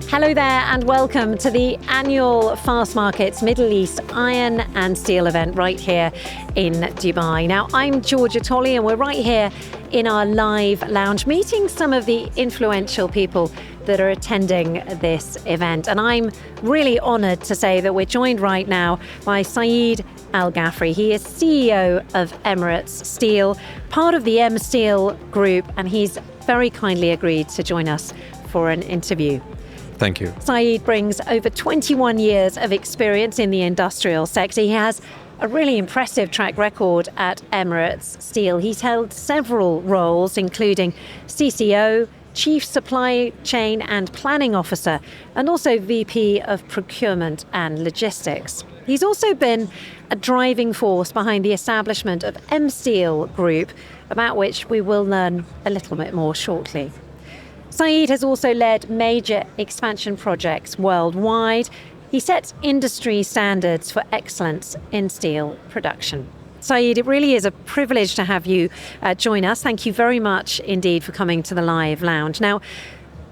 Hello there and welcome to the annual Fastmarkets Middle East Iron and Steel event right here in Dubai. Now, I'm Georgia Tolley and we're right here in our live lounge meeting some of the influential people that are attending this event. And I'm really honoured to say that we're joined right now by Saeed Alghafri. He is CEO of Emirates Steel, part of the EMSTEEL Group, and he's very kindly agreed to join us for an interview. Thank you. Saeed brings over 21 years of experience in the industrial sector. He has a really impressive track record at Emirates Steel. He's held several roles, including CCO, Chief Supply Chain and Planning Officer, and also VP of Procurement and Logistics. He's also been a driving force behind the establishment of EMSTEEL Group, about which we will learn a little bit more shortly. Saeed has also led major expansion projects worldwide. He sets industry standards for excellence in steel production. Saeed, it really is a privilege to have you join us. Thank you very much indeed for coming to the live lounge. Now,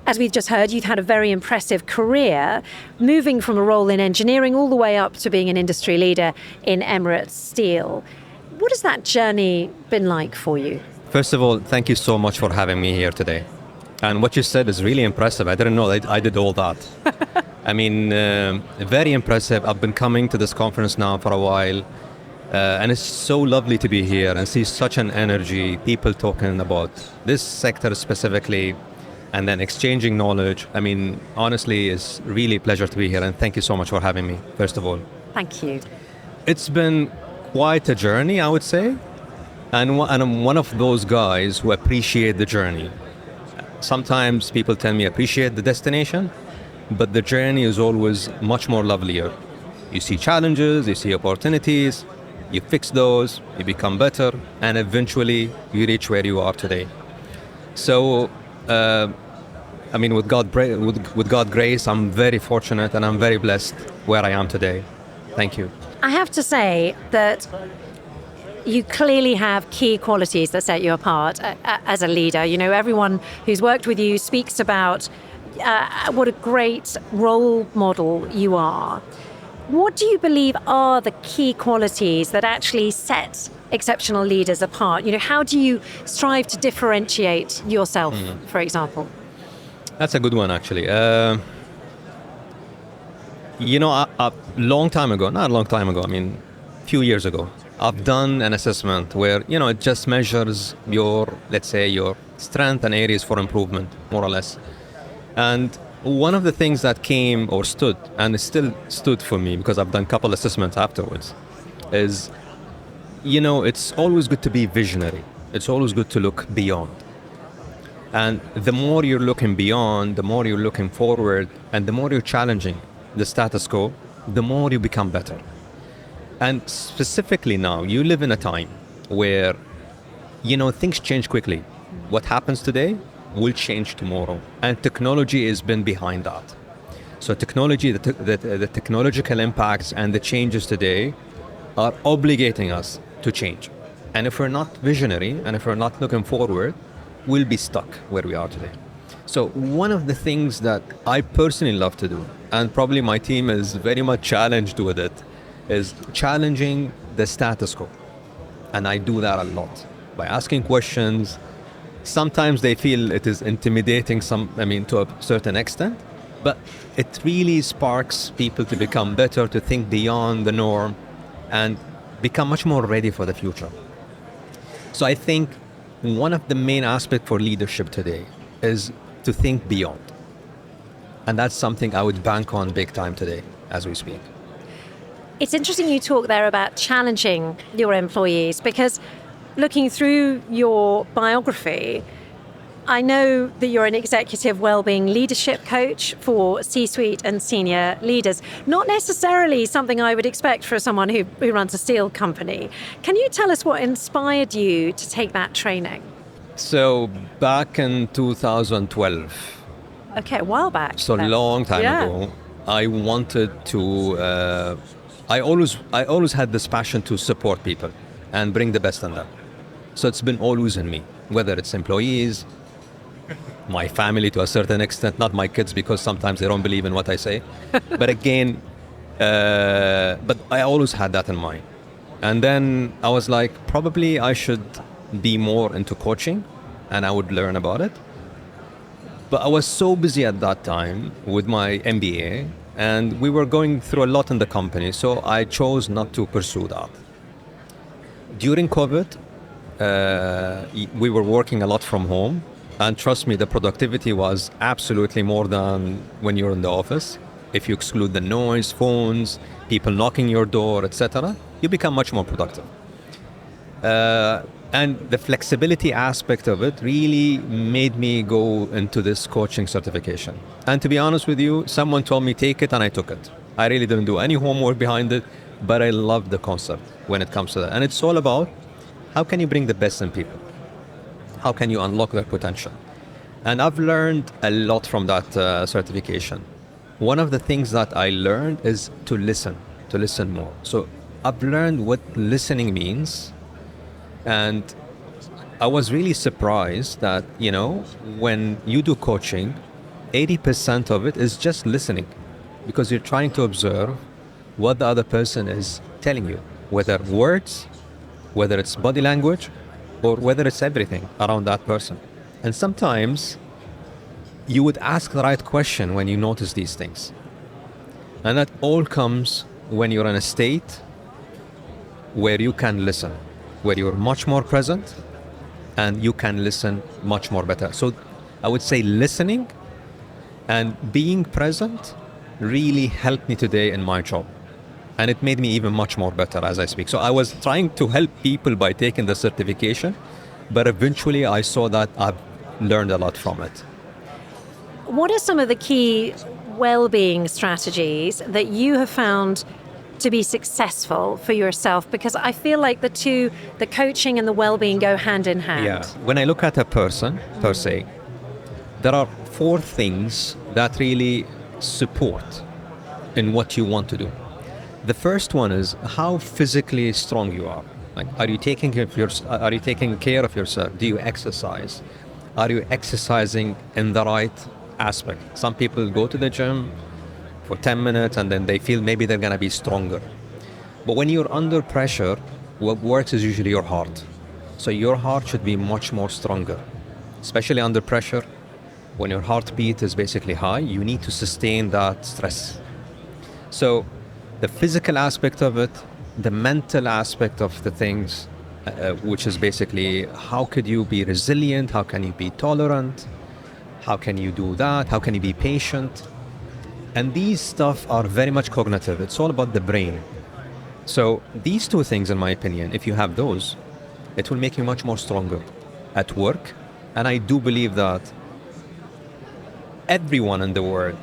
as we've just heard, you've had a very impressive career, moving from a role in engineering all the way up to being an industry leader in Emirates Steel. What has that journey been like for you? First of all, thank you so much for having me here today. And what you said is really impressive. I didn't know that I did all that. I mean, very impressive. I've been coming to this conference now for a while. And it's so lovely to be here and see such an energy, people talking about this sector specifically, and then exchanging knowledge. I mean, honestly, it's really a pleasure to be here. And thank you so much for having me, first of all. Thank you. It's been quite a journey, I would say. And I'm one of those guys who appreciate the journey. Sometimes people tell me appreciate the destination, but the journey is always much more lovelier. You see challenges, you see opportunities, you fix those, you become better, and eventually you reach where you are today. So, I mean, with God's grace, I'm very fortunate and I'm very blessed where I am today. Thank you. I have to say that you clearly have key qualities that set you apart as a leader. You know, everyone who's worked with you speaks about what a great role model you are. What do you believe are the key qualities that actually set exceptional leaders apart? You know, how do you strive to differentiate yourself, for example? That's a good one, actually. You know, a long time ago, not a long time ago, I mean, a few years ago, I've done an assessment where, you know, it just measures your, let's say, your strength and areas for improvement, more or less. And one of the things that came or stood, and it still stood for me because I've done a couple assessments afterwards, is, you know, it's always good to be visionary. It's always good to look beyond. And the more you're looking beyond, the more you're looking forward, and the more you're challenging the status quo, the more you become better. And specifically now, you live in a time where, you know, things change quickly. What happens today will change tomorrow. And technology has been behind that. So technology, the technological impacts and the changes today are obligating us to change. And if we're not visionary and if we're not looking forward, we'll be stuck where we are today. So one of the things that I personally love to do, and probably my team is very much challenged with it, is challenging the status quo. And I do that a lot by asking questions. Sometimes they feel it is intimidating, to a certain extent, but it really sparks people to become better, to think beyond the norm, and become much more ready for the future. So I think one of the main aspects for leadership today is to think beyond. And that's something I would bank on big time today as we speak. It's interesting you talk there about challenging your employees, because looking through your biography, I know that you're an executive wellbeing leadership coach for C-suite and senior leaders. Not necessarily something I would expect for someone who runs a steel company. Can you tell us what inspired you to take that training? So back in 2012. Okay, a while back. So a long time ago, I wanted to, I always had this passion to support people and bring the best in them. So it's been always in me, whether it's employees, my family to a certain extent, not my kids because sometimes they don't believe in what I say. But again, but I always had that in mind. And then I was like, probably I should be more into coaching and I would learn about it. But I was so busy at that time with my MBA and we were going through a lot in the company. So I chose not to pursue that. During COVID, we were working a lot from home. And trust me, the productivity was absolutely more than when you're in the office. If you exclude the noise, phones, people knocking your door, etc., you become much more productive. And the flexibility aspect of it really made me go into this coaching certification. And to be honest with you, someone told me take it and I took it. I really didn't do any homework behind it, but I love the concept when it comes to that. And it's all about how can you bring the best in people? How can you unlock their potential? And I've learned a lot from that certification. One of the things that I learned is to listen more. So I've learned what listening means. And I was really surprised that, when you do coaching, 80% of it is just listening because you're trying to observe what the other person is telling you, whether words, whether it's body language, or whether it's everything around that person. And sometimes you would ask the right question when you notice these things. And that all comes when you're in a state where you can listen, where you're much more present and you can listen much more better. So I would say listening and being present really helped me today in my job. And it made me even much more better as I speak. So I was trying to help people by taking the certification, but eventually I saw that I've learned a lot from it. What are some of the key well-being strategies that you have found to be successful for yourself? Because I feel like the two, the coaching and the well-being, go hand in hand. Yeah. When I look at a person per se, there are 4 things that really support in what you want to do. The first one is how physically strong you are. Like, are you taking care of yourself? Do you exercise? Are you exercising in the right aspect? Some people go to the gym for 10 minutes and then they feel maybe they're gonna be stronger. But when you're under pressure, what works is usually your heart. So your heart should be much more stronger, especially under pressure. When your heartbeat is basically high, you need to sustain that stress. So the physical aspect of it, the mental aspect of the things, which is basically how could you be resilient, how can you be tolerant, how can you do that, how can you be patient. And these stuff are very much cognitive. It's all about the brain. So these 2 things, in my opinion, if you have those, it will make you much more stronger at work. And I do believe that everyone in the world,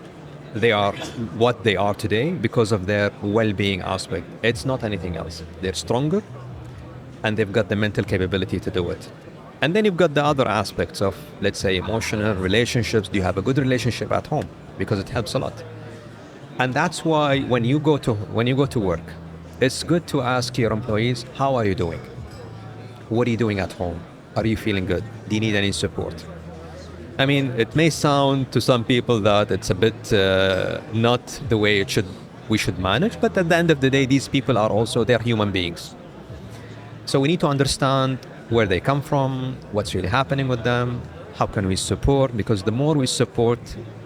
they are what they are today because of their well-being aspect. It's not anything else. They're stronger and they've got the mental capability to do it. And then you've got the other aspects of, let's say, emotional relationships. Do you have a good relationship at home? Because it helps a lot. And that's why when you go to work, it's good to ask your employees, how are you doing? What are you doing at home? Are you feeling good? Do you need any support? I mean, it may sound to some people that it's a bit not the way we should manage, but at the end of the day, these people are also, they're human beings. So we need to understand where they come from, what's really happening with them, how can we support, because the more we support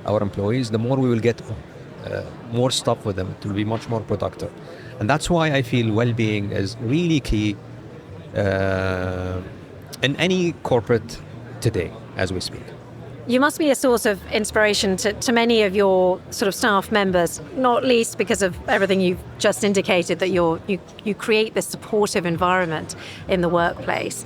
our employees, the more we will get more stuff with them. It will be much more productive. And that's why I feel well-being is really key in any corporate today, as we speak. You must be a source of inspiration to many of your sort of staff members, not least because of everything you've just indicated, that you create this supportive environment in the workplace.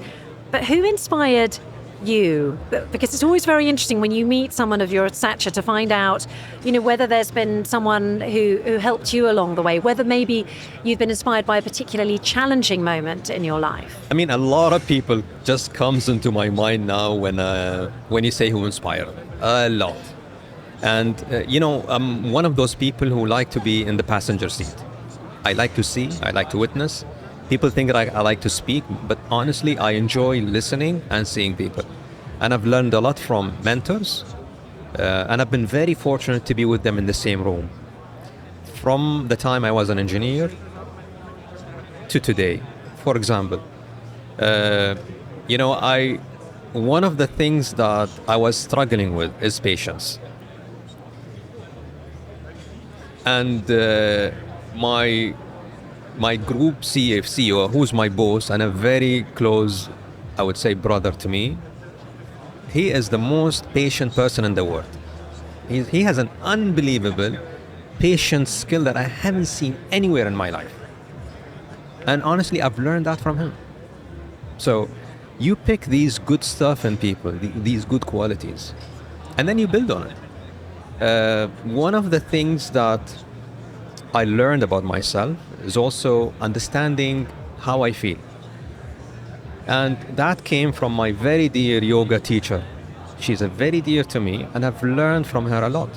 But who inspired you? Because it's always very interesting when you meet someone of your stature to find out, whether there's been someone who helped you along the way, whether maybe you've been inspired by a particularly challenging moment in your life. I mean, a lot of people just comes into my mind now when you say who inspired. A lot. And, I'm one of those people who like to be in the passenger seat. I like to see, I like to witness. People think that I like to speak, but honestly, I enjoy listening and seeing people. and I've learned a lot from mentors, and I've been very fortunate to be with them in the same room. From the time I was an engineer to today, for example, one of the things that I was struggling with is patience. And my group CEO, who's my boss and a very close, I would say, brother to me, he is the most patient person in the world. He has an unbelievable patience skill that I haven't seen anywhere in my life. And honestly, I've learned that from him. So you pick these good stuff in people, these good qualities, and then you build on it. One of the things that I learned about myself is also understanding how I feel. And that came from my very dear yoga teacher. She's a very dear to me, and I've learned from her a lot.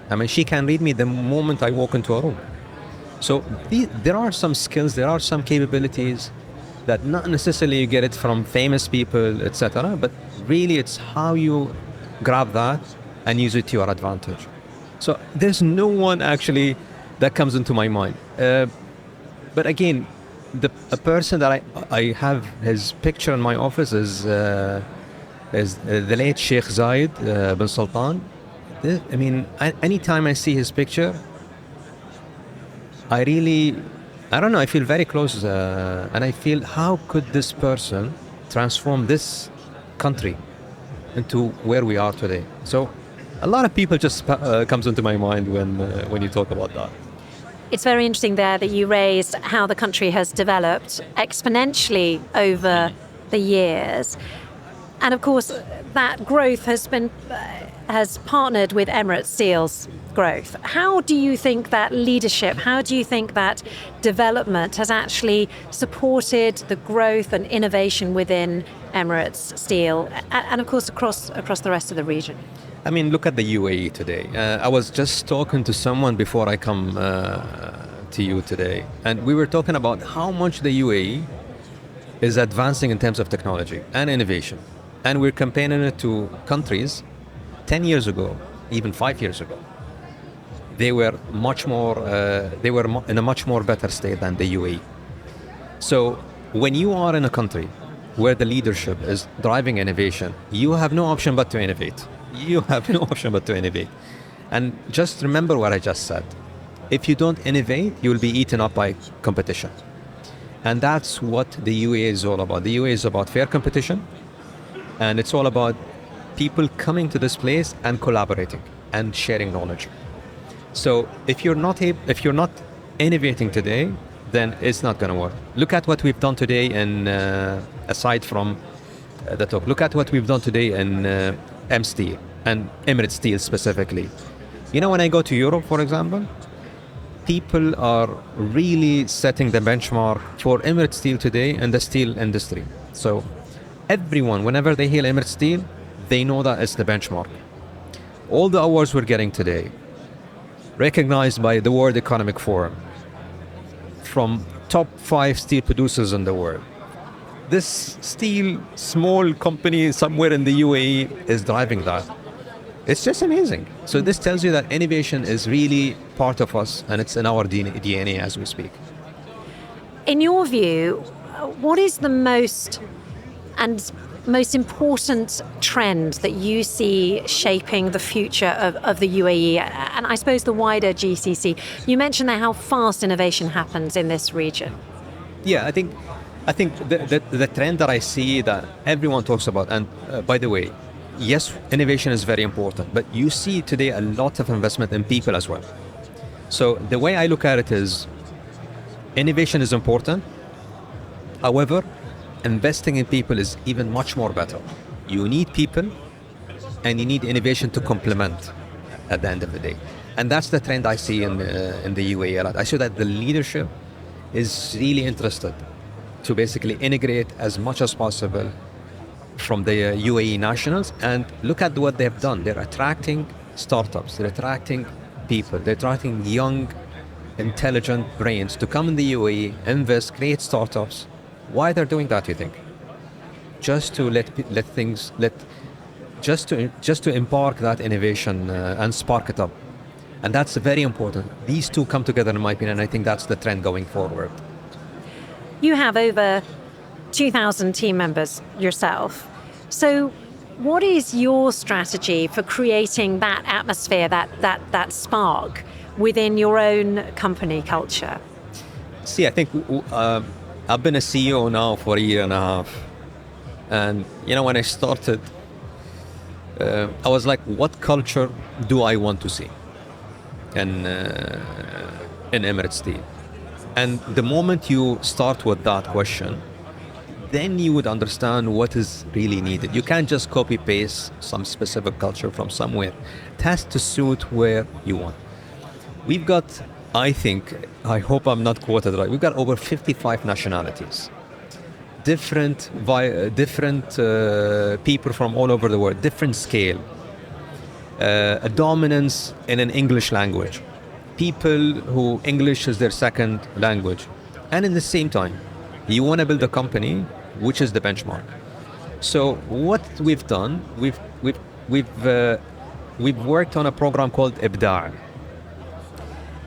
I mean, she can read me the moment I walk into a room. So there are some skills, there are some capabilities that not necessarily you get it from famous people, etc. But really it's how you grab that and use it to your advantage. So there's no one actually that comes into my mind. But again, a person that I have his picture in my office is the late Sheikh Zayed bin Sultan. I mean, anytime I see his picture, I don't know, I feel very close, and I feel how could this person transform this country into where we are today. So a lot of people just comes into my mind when you talk about that. It's very interesting there that you raised how the country has developed exponentially over the years. And of course, that growth has partnered with Emirates Steel's growth. How do you think that leadership, how do you think that development has actually supported the growth and innovation within Emirates Steel and of course across the rest of the region? I mean, look at the UAE today. I was just talking to someone before I come to you today, and we were talking about how much the UAE is advancing in terms of technology and innovation. And we're comparing it to countries 10 years ago, even 5 years ago. They were in a much more better state than the UAE. So when you are in a country where the leadership is driving innovation, you have no option but to innovate. You have no option but to innovate. And just remember what I just said. If you don't innovate, you'll be eaten up by competition. And that's what the UAE is all about. The UAE is about fair competition, and it's all about people coming to this place and collaborating and sharing knowledge. So if you're not innovating today, then it's not going to work. Look at what we've done today in, aside from the talk, look at what we've done today in EMSTEEL and Emirates Steel specifically. You know, when I go to Europe, for example, people are really setting the benchmark for Emirates Steel today in the steel industry. So everyone, whenever they hear Emirates Steel, they know that it's the benchmark. All the awards we're getting today, recognized by the World Economic Forum, from top 5 steel producers in the world. This steel small company somewhere in the UAE is driving that. It's just amazing. So this tells you that innovation is really part of us, and it's in our DNA as we speak. In your view, what is the most important trend that you see shaping the future of the UAE and I suppose the wider GCC? You mentioned there how fast innovation happens in this region. Yeah, I think the trend that I see that everyone talks about, and by the way, yes, innovation is very important, but you see today a lot of investment in people as well. So the way I look at it is, innovation is important. However, investing in people is even much more better. You need people and you need innovation to complement at the end of the day. And that's the trend I see in the UAE a lot. I see that the leadership is really interested to basically integrate as much as possible from the UAE nationals, and look at what they've done. They're attracting startups, they're attracting people, they're attracting young, intelligent brains to come in the UAE, invest, create startups. Why they're doing that, you think? just to just to embark that innovation and spark it up. And that's very important. These two come together, in my opinion, and I think that's the trend going forward. You have over 2,000 team members yourself. So what is your strategy for creating that atmosphere, that spark within your own company culture? See, I think I've been a CEO now for a year and a half. And, when I started, I was like, what culture do I want to see in Emirates Steel? And the moment you start with that question, then you would understand what is really needed. You can't just copy paste some specific culture from somewhere. It has to suit where you want. We've got, I hope I'm not quoted right, we've got over 55 nationalities. Different people from all over the world, different scale. A dominance in an English language. People who English is their second language. And in the same time, you want to build a company which is the benchmark. So what we've done, we've worked on a program called IBDAع.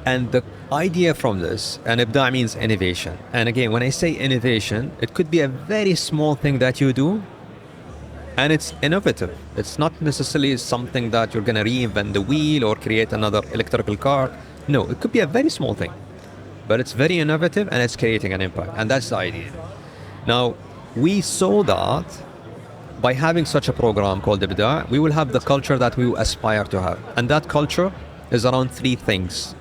And the idea from this, and IBDAع means innovation. And again, when I say innovation, it could be a very small thing that you do, and it's innovative. It's not necessarily something that you're going to reinvent the wheel or create another electrical car. No, it could be a very small thing, but it's very innovative and it's creating an impact. And that's the idea. Now, we saw that by having such a program called IBDAع, we will have the culture that we aspire to have. And that culture is around three things.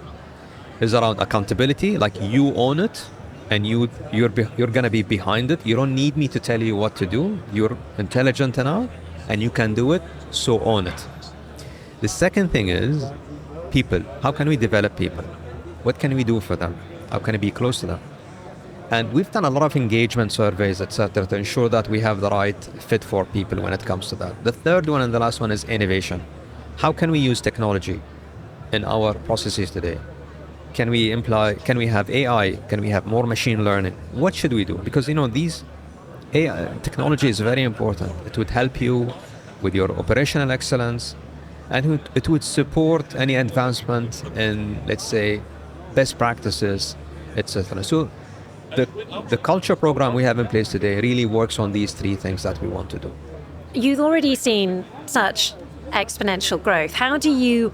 Is around accountability, like you own it, and you're gonna be behind it. You don't need me to tell you what to do. You're intelligent enough, and you can do it. So own it. The second thing is people. How can we develop people? What can we do for them? How can we be close to them? And we've done a lot of engagement surveys, etc., to ensure that we have the right fit for people when it comes to that. The third one and the last one is innovation. How can we use technology in our processes today? Can we have AI? Can we have more machine learning? What should we do? Because these AI technology is very important. It would help you with your operational excellence, and it would support any advancement in, let's say, best practices, etc. So the culture program we have in place today really works on these three things that we want to do. You've already seen such exponential growth. How do you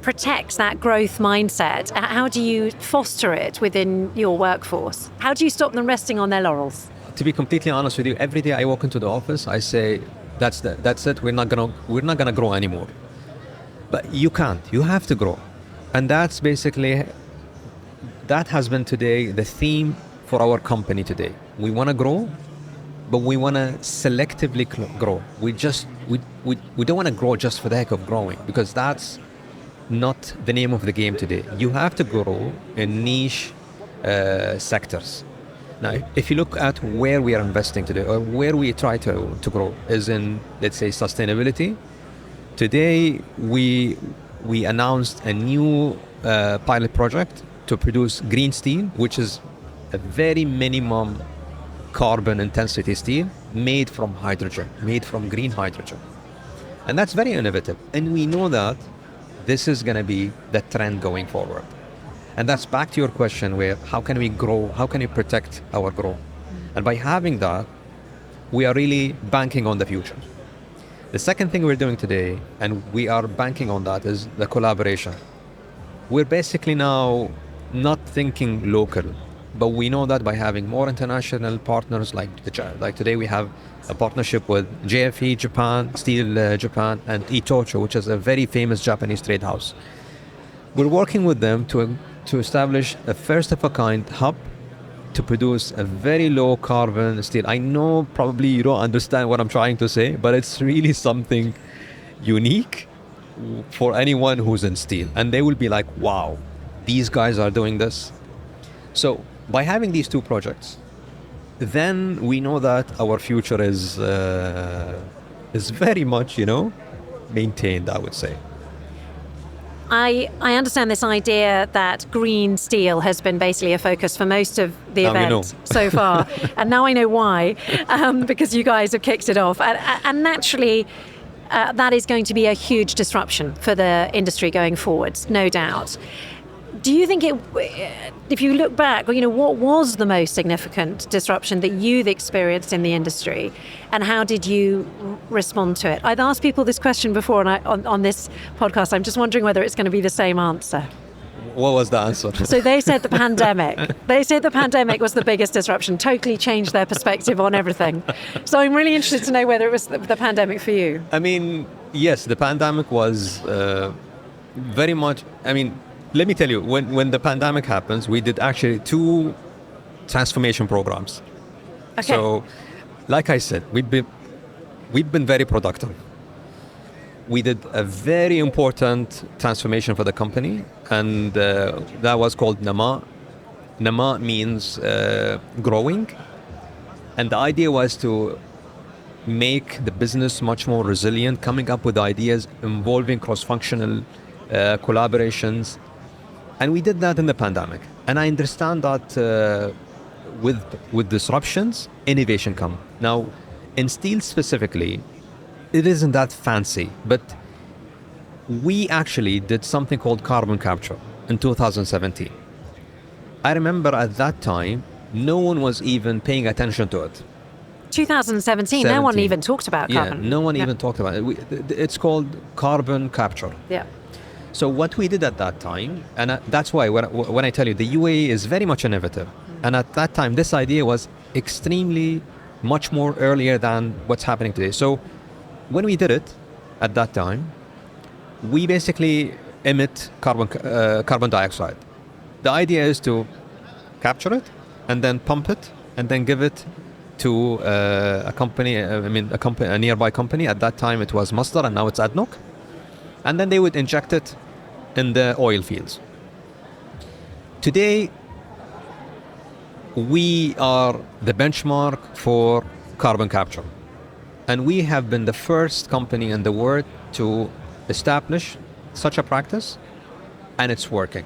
protect that growth mindset? How do you foster it within your workforce? How do you stop them resting on their laurels? To be completely honest with you, every day I walk into the office, I say, that's it. We're not gonna grow anymore. But you can't. You have to grow, and that has been today the theme for our company today. We want to grow, but we want to selectively grow. We don't want to grow just for the heck of growing, because that's not the name of the game today. You have to grow in niche sectors. Now, if you look at where we are investing today, or where we try to grow, is in, let's say, sustainability. Today, we announced a new pilot project to produce green steel, which is a very minimum carbon intensity steel made from hydrogen, made from green hydrogen. And that's very innovative. And we know that this is going to be the trend going forward. And that's back to your question, where how can we grow? How can we protect our growth? And by having that, we are really banking on the future. The second thing we're doing today, and we are banking on that, is the collaboration. We're basically now not thinking local, but we know that by having more international partners, like today we have a partnership with JFE Japan, Steel Japan, and E18, which is a very famous Japanese trade house. We're working with them to establish a first-of-a-kind hub to produce a very low carbon steel. I know probably you don't understand what I'm trying to say, but it's really something unique for anyone who's in steel. And they will be like, wow, these guys are doing this. So by having these two projects, then we know that our future is very much, maintained, I would say. I understand this idea that green steel has been basically a focus for most of the Now you event know. so far, and now I know why, because you guys have kicked it off, and naturally. That is going to be a huge disruption for the industry going forwards, no doubt. Do you think if you look back, what was the most significant disruption that you've experienced in the industry, and how did you respond to it? I've asked people this question before, and on this podcast, I'm just wondering whether it's going to be the same answer. What was the answer? So they said the pandemic. They said the pandemic was the biggest disruption, totally changed their perspective on everything. So I'm really interested to know whether it was the pandemic for you. I mean, yes, the pandemic was very much, let me tell you, when the pandemic happens, we did actually 2 transformation programs. Okay. So, like I said, we've been very productive. We did a very important transformation for the company, and that was called Nama. Nama means growing, and the idea was to make the business much more resilient, coming up with ideas involving cross-functional collaborations, and we did that in the pandemic. And I understand that with disruptions, innovation comes. Now, in steel specifically, it isn't that fancy, but we actually did something called carbon capture in 2017. I remember at that time, no one was even paying attention to it. 2017, no one even talked about carbon. Yeah, no one even talked about it. It's called carbon capture. Yeah. So what we did at that time, and that's why when I tell you the UAE is very much innovative, and at that time this idea was extremely much more earlier than what's happening today. So when we did it at that time, we basically emit carbon dioxide. The idea is to capture it and then pump it and then give it to a company, a nearby company. At that time it was Masdar and now it's ADNOC. And then they would inject it in the oil fields. Today, we are the benchmark for carbon capture. And we have been the first company in the world to establish such a practice, and it's working.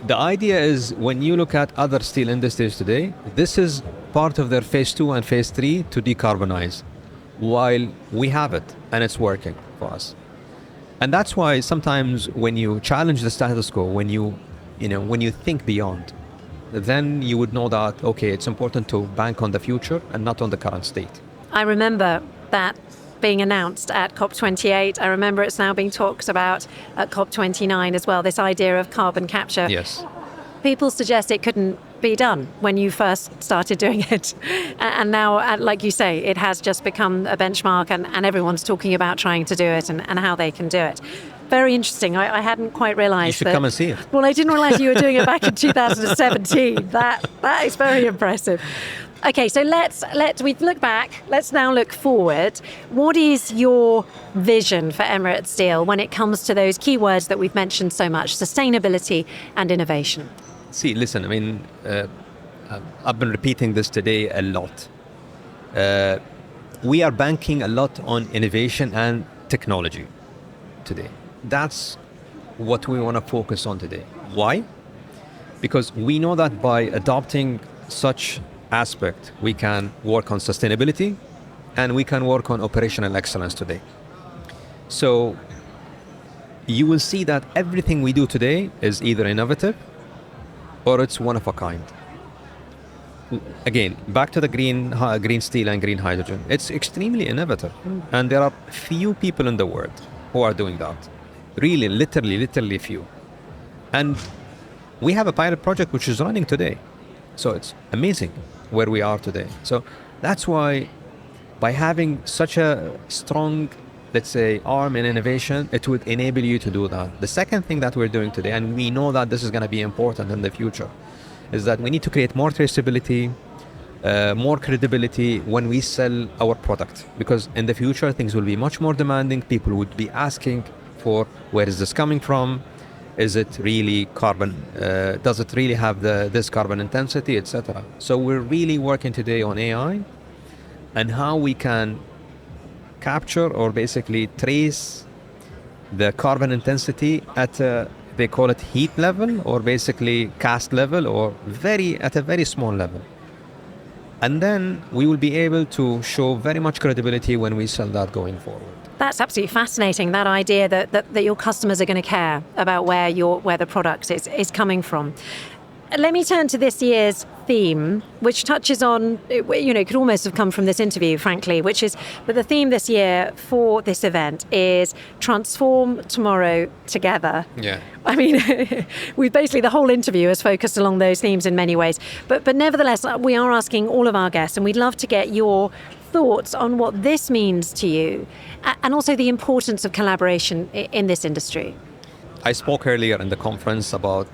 The idea is when you look at other steel industries today, this is part of their phase 2 and phase 3 to decarbonize, while we have it and it's working for us. And that's why sometimes when you challenge the status quo, when you think beyond, then you would know that, okay, it's important to bank on the future and not on the current state. I remember that being announced at COP28. I remember it's now being talked about at COP29 as well, this idea of carbon capture. Yes. People suggest it couldn't be done when you first started doing it. And now, like you say, it has just become a benchmark and everyone's talking about trying to do it and how they can do it. Very interesting. I hadn't quite realised. You should come and see it. Well, I didn't realise you were doing it back in 2017. That is very impressive. Okay, so we've looked back. Let's now look forward. What is your vision for Emirates Steel when it comes to those key words that we've mentioned so much, sustainability and innovation? See, listen, I've been repeating this today a lot. We are banking a lot on innovation and technology today. That's what we want to focus on today. Why? Because we know that by adopting such aspect, we can work on sustainability and we can work on operational excellence today. So you will see that everything we do today is either innovative or it's one of a kind. Again, back to the green steel and green hydrogen. It's extremely innovative, and there are few people in the world who are doing that. Really, literally few. And we have a pilot project which is running today. So it's amazing where we are today. So that's why by having such a strong, let's say, arm in innovation, it would enable you to do that. The second thing that we're doing today, and we know that this is going to be important in the future, is that we need to create more traceability, more credibility when we sell our product. Because in the future, things will be much more demanding. People would be asking for where is this coming from? Is it really carbon? Does it really have this carbon intensity, etc.? So we're really working today on AI and how we can capture or basically trace the carbon intensity at they call it heat level, or basically cast level, or at a very small level. And then we will be able to show very much credibility when we sell that going forward. That's absolutely fascinating, that idea that your customers are going to care about where the product is coming from. Let me turn to this year's theme, which touches on, it could almost have come from this interview, frankly, but the theme this year for this event is Transform Tomorrow Together. Yeah. I mean, the whole interview is focused along those themes in many ways. But nevertheless, we are asking all of our guests, and we'd love to get your thoughts on what this means to you, and also the importance of collaboration in this industry. I spoke earlier in the conference about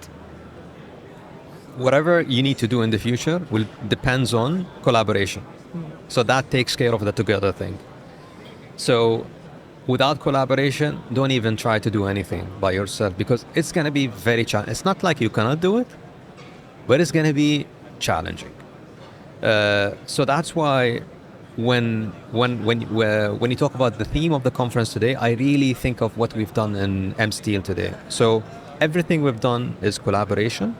whatever you need to do in the future depends on collaboration. So that takes care of the together thing. So without collaboration, don't even try to do anything by yourself, because it's going to be very challenging. It's not like you cannot do it, but it's going to be challenging. So that's why when you talk about the theme of the conference today, I really think of what we've done in EMSTEEL today. So everything we've done is collaboration.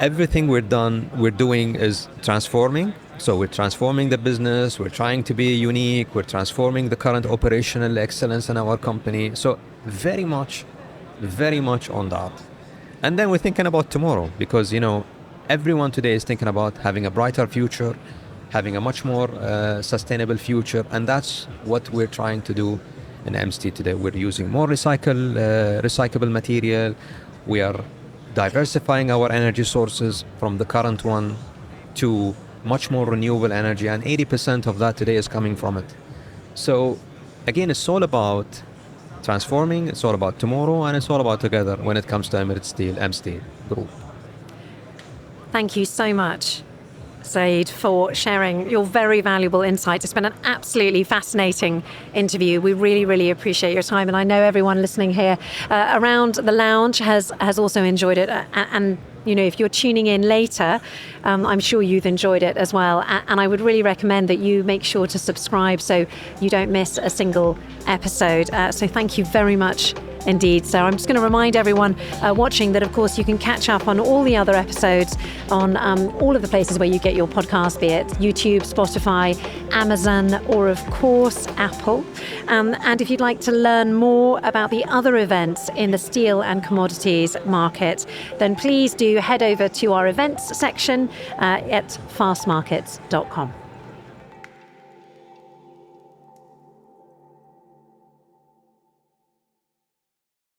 Everything we're doing is transforming. So we're transforming the business, we're trying to be unique, we're transforming the current operational excellence in our company. So very much on that. And then we're thinking about tomorrow, because, everyone today is thinking about having a brighter future, having a much more sustainable future. And that's what we're trying to do in EMSTEEL today. We're using more recyclable material. We are diversifying our energy sources from the current one to much more renewable energy, and 80% of that today is coming from it. So again, it's all about transforming, it's all about tomorrow, and it's all about together when it comes to Emirates Steel, EMSTEEL Group. Thank you so much, Saeed, for sharing your very valuable insights. It's been an absolutely fascinating interview. We really, really appreciate your time. And I know everyone listening here around the lounge has also enjoyed it. And if you're tuning in later, I'm sure you've enjoyed it as well. And I would really recommend that you make sure to subscribe so you don't miss a single episode. So thank you very much indeed. So I'm just going to remind everyone watching that, of course, you can catch up on all the other episodes on all of the places where you get your podcast, be it YouTube, Spotify, Amazon, or of course, Apple. And if you'd like to learn more about the other events in the steel and commodities market, then please do head over to our events section at fastmarkets.com.